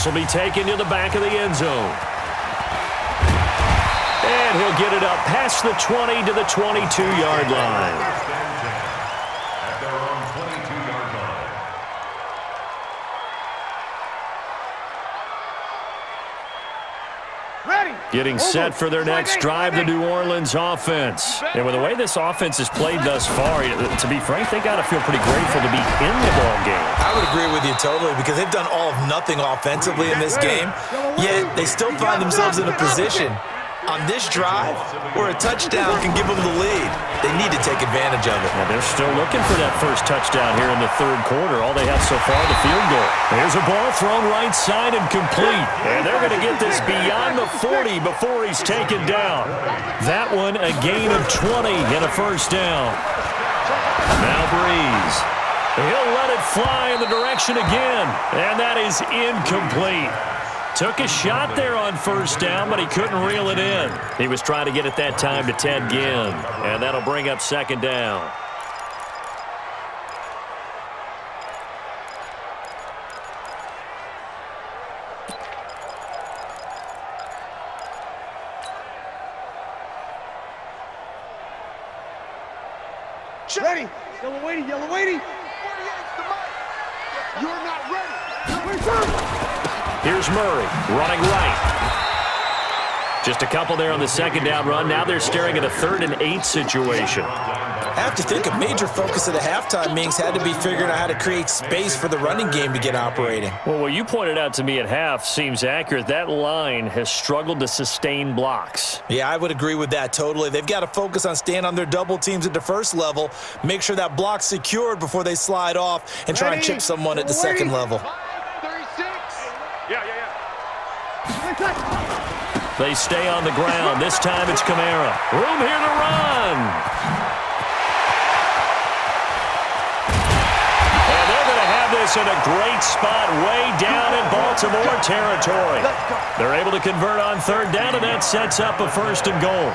This will be taken to the back of the end zone. And he'll get it up past the 20 to the 22-yard line. Getting set for their next drive, the New Orleans offense. And with the way this offense has played thus far, to be frank, they got to feel pretty grateful to be in the ball game. I would agree with you totally because they've done all of nothing offensively in this game, yet they still find themselves in a position on this drive where a touchdown can give them the lead. They need to take advantage of it. Well, they're still looking for that first touchdown here in the third quarter. All they have so far, the field goal. Here's a ball thrown right side and complete. And they're going to get this beyond the 40 before he's taken down. That one a gain of 20 and a first down. Now Breeze. He'll let it fly in the direction again. And that is incomplete. Took a shot there on first down, but he couldn't reel it in. He was trying to get it that time to Ted Ginn, and that'll bring up second down. Ready. Yellow waiting, yellow waiting. You're not ready. Here's Murray, running right. Just a couple there on the second down run. Now they're staring at a 3rd and 8 situation. I have to think a major focus of the halftime meetings had to be figuring out how to create space for the running game to get operating. Well, what you pointed out to me at half seems accurate. That line has struggled to sustain blocks. Yeah, I would agree with that totally. They've got to focus on staying on their double teams at the first level, make sure that block's secured before they slide off, and try and chip someone at the second level. They stay on the ground. This time it's Kamara. Room here to run. And they're going to have this in a great spot way down in Baltimore territory. They're able to convert on third down, and that sets up a 1st and goal.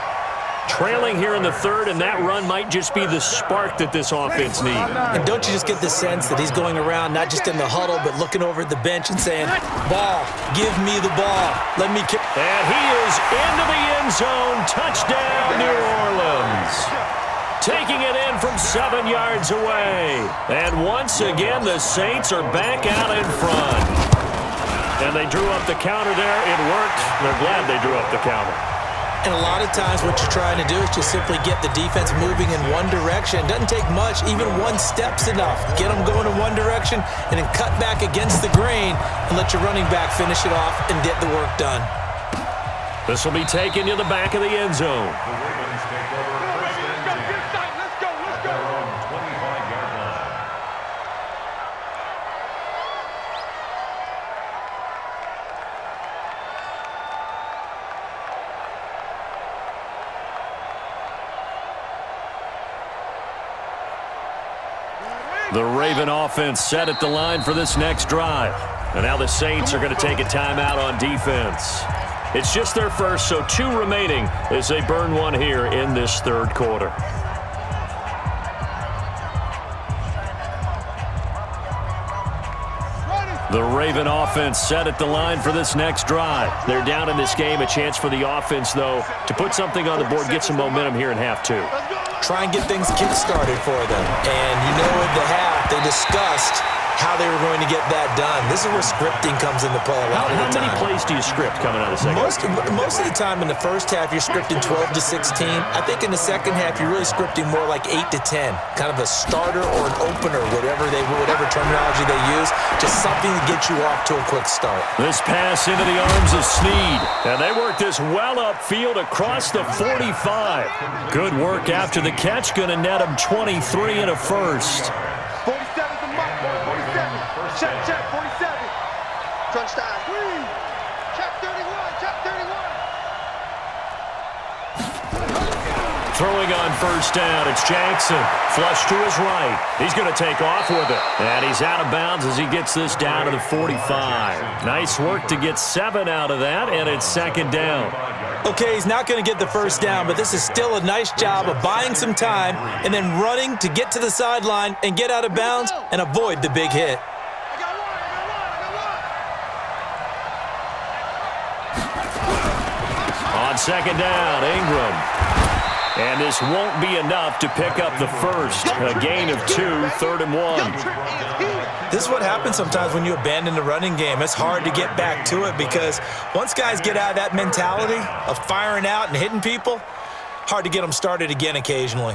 Trailing here in the third, and that run might just be the spark that this offense needs. And don't you just get the sense that he's going around not just in the huddle, but looking over at the bench and saying, ball, give me the ball, let me kick. And he is into the end zone. Touchdown, New Orleans. Taking it in from 7 yards away. And once again, the Saints are back out in front. And they drew up the counter there. It worked. They're glad they drew up the counter. And a lot of times what you're trying to do is just simply get the defense moving in one direction. It doesn't take much. Even one step's enough. Get them going in one direction and then cut back against the grain and let your running back finish it off and get the work done. This will be taken to the back of the end zone. The Raven offense set at the line for this next drive. And now the Saints are going to take a timeout on defense. It's just their first, so 2 remaining as they burn one here in this third quarter. The Raven offense set at the line for this next drive. They're down in this game. A chance for the offense, though, to put something on the board, get some momentum here in half 2. Try and get things kick-started for them. And you know at the half, they discussed how they were going to get that done. This is where scripting comes into play a lot of the time. How many plays do you script coming out of the second half? Most of the time in the first half, you're scripting 12 to 16. I think in the second half, you're really scripting more like 8 to 10. Kind of a starter or an opener, whatever terminology they use. Just something to get you off to a quick start. This pass into the arms of Snead. And they work this well upfield across the 45. Good work after the catch. Going to net him 23 and a first. 47's the mark, 47. Check, 47. Crunch time. Check 31, check 31. Throwing on first down, it's Jackson. Flush to his right. He's going to take off with it. And he's out of bounds as he gets this down to the 45. Nice work to get 7 out of that, and it's second down. Okay, he's not going to get the first down, but this is still a nice job of buying some time and then running to get to the sideline and get out of bounds and avoid the big hit. on second down, Ingram. And this won't be enough to pick up the first. A gain of 2, 3rd and 1. This is what happens sometimes when you abandon the running game. It's hard to get back to it because once guys get out of that mentality of firing out and hitting people, hard to get them started again occasionally.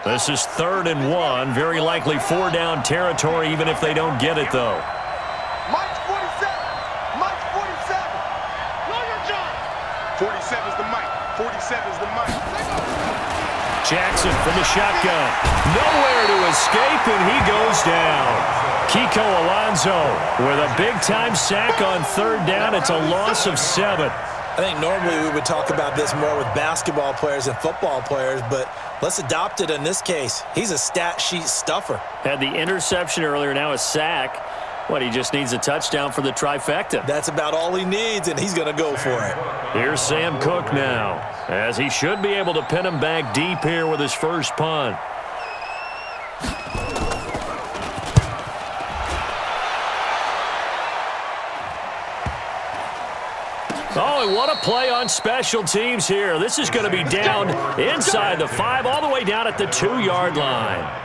This is 3rd and 1. Very likely 4-down territory even if they don't get it, though. Mike's 47. Mike's 47. Know your job. 47 is the mic. 47 is the mic. Jackson from the shotgun. Nowhere to escape, and he goes down. Kiko Alonso with a big-time sack on 3rd down. It's a loss of 7. I think normally we would talk about this more with basketball players and football players, but let's adopt it in this case. He's a stat sheet stuffer. Had the interception earlier, now a sack. What, he just needs a touchdown for the trifecta. That's about all he needs, and he's going to go for it. Here's Sam Cook now, as he should be able to pin him back deep here with his first punt. Oh, and what a play on special teams here. This is going to be down inside the 5, all the way down at the 2-yard line.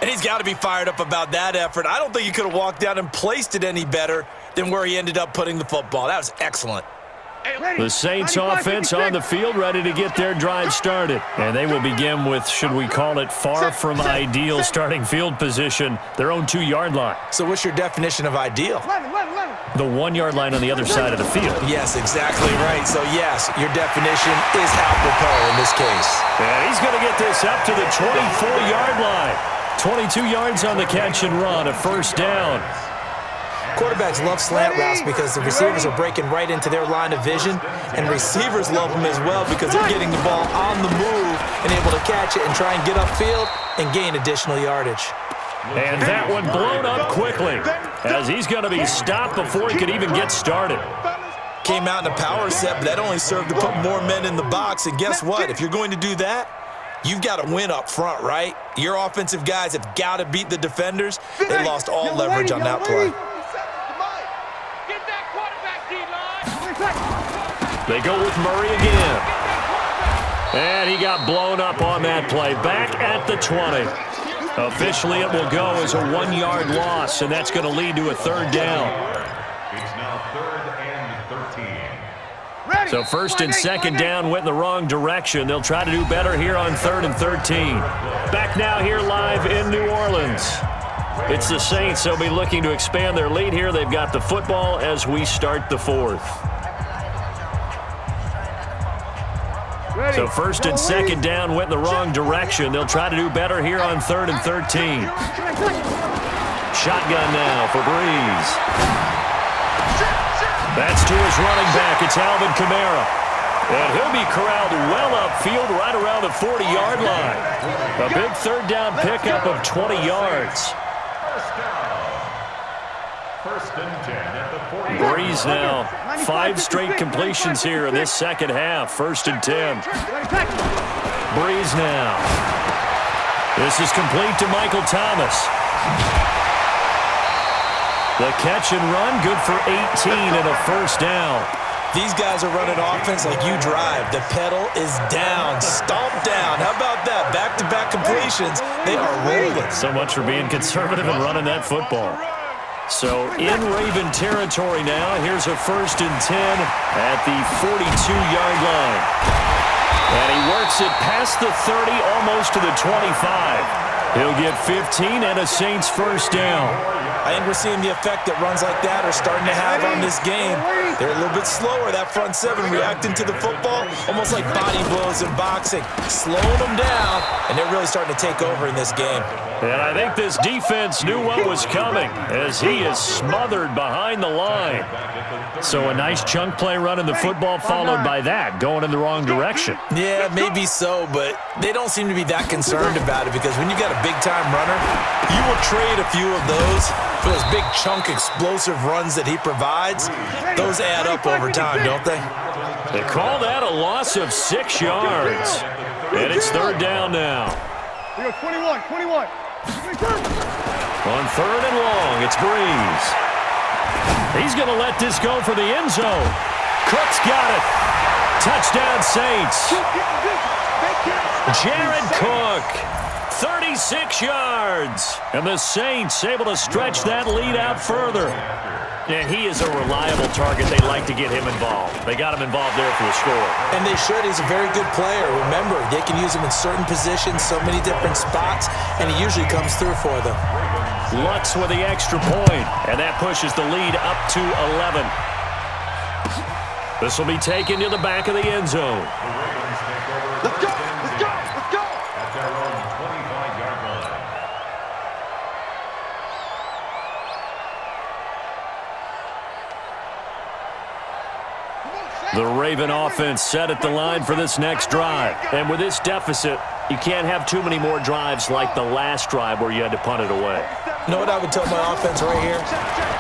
And he's got to be fired up about that effort. I don't think he could have walked down and placed it any better than where he ended up putting the football. That was excellent. The Saints offense on the field, ready to get their drive started. And they will begin with, should we call it, far from ideal starting field position, their own 2-yard line. So what's your definition of ideal? The 1-yard line on the other side of the field. Yes, exactly right. So, yes, your definition is apropos in this case. And he's going to get this up to the 24-yard line. 22 yards on the catch and run, a 1st down. Quarterbacks love slant routes because the receivers are breaking right into their line of vision, and receivers love them as well because they're getting the ball on the move and able to catch it and try and get upfield and gain additional yardage. And that one blown up quickly as he's going to be stopped before he could even get started. Came out in a power set, but that only served to put more men in the box. And guess what? If you're going to do that, you've got to win up front, right? Your offensive guys have got to beat the defenders. They lost all leverage on that play. They go with Murray again. And he got blown up on that play. Back at the 20. Officially, it will go as a 1-yard loss, and that's going to lead to a 3rd down. It's now 3rd and 13. So 1st and 2nd down went in the wrong direction. They'll try to do better here on 3rd and 13. Back now here live in New Orleans. It's the Saints. They'll be looking to expand their lead here. They've got the football as we start the 4th. So 1st and 2nd down went in the wrong direction. They'll try to do better here on 3rd and 13. Shotgun now for Breeze. That's to his running back. It's Alvin Kamara. And he'll be corralled well upfield right around the 40-yard line. A big 3rd down pickup of 20 yards. First and 10 at the 40. Breeze now, 5 straight completions here in this second half. 1st and 10. Breeze now. This is complete to Michael Thomas. The catch and run, good for 18 and a 1st down. These guys are running offense like you drive. The pedal is down, stomp down. How about that? Back-to-back completions. They are rolling. So much for being conservative and running that football. So in Raven territory now. Here's a 1st and 10 at the 42-yard line. And he works it past the 30, almost to the 25. He'll get 15 and a Saints 1st down. I think we're seeing the effect that runs like that are starting to have on this game. They're a little bit slower, that front 7 reacting to the football, almost like body blows in boxing, slowing them down, and they're really starting to take over in this game. And I think this defense knew what was coming as he is smothered behind the line. So a nice chunk play running the football followed by that, going in the wrong direction. Yeah, maybe so, but they don't seem to be that concerned about it because when you've got a big-time runner, you will trade a few of those for those big chunk explosive runs that he provides. Those add up over time, don't they? They call that a loss of 6 yards. And it's 3rd down now. We go 21. On 3rd and long, it's Breeze. He's going to let this go for the end zone. Cook's got it. Touchdown, Saints. Jared Cook, 36 yards. And the Saints able to stretch that lead out further. And he is a reliable target. They like to get him involved. They got him involved there for the score. And they should. He's a very good player. Remember, they can use him in certain positions, so many different spots, and he usually comes through for them. Lutz with the extra point, and that pushes the lead up to 11. This will be taken to the back of the end zone. Let's go! Let's go! Let's go! At their own 25-yard line. The Raven offense set at the line for this next drive. And with this deficit, you can't have too many more drives like the last drive where you had to punt it away. You know what I would tell my offense right here?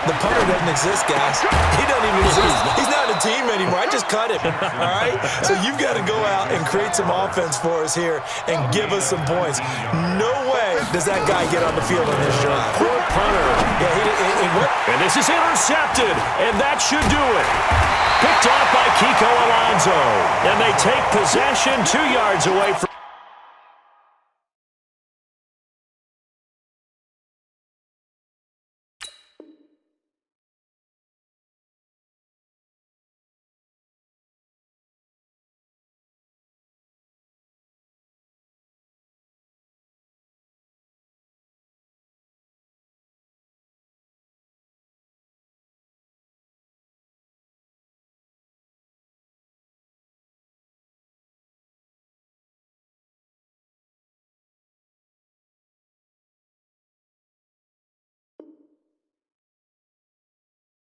The punter doesn't exist, guys. He doesn't even exist. He's not a team anymore. I just cut him, all right? So you've got to go out and create some offense for us here and give us some points. No way does that guy get on the field on this drive. Poor punter. Yeah, he went. And this is intercepted, and that should do it. Picked off by Kiko Alonso. And they take possession 2 yards away from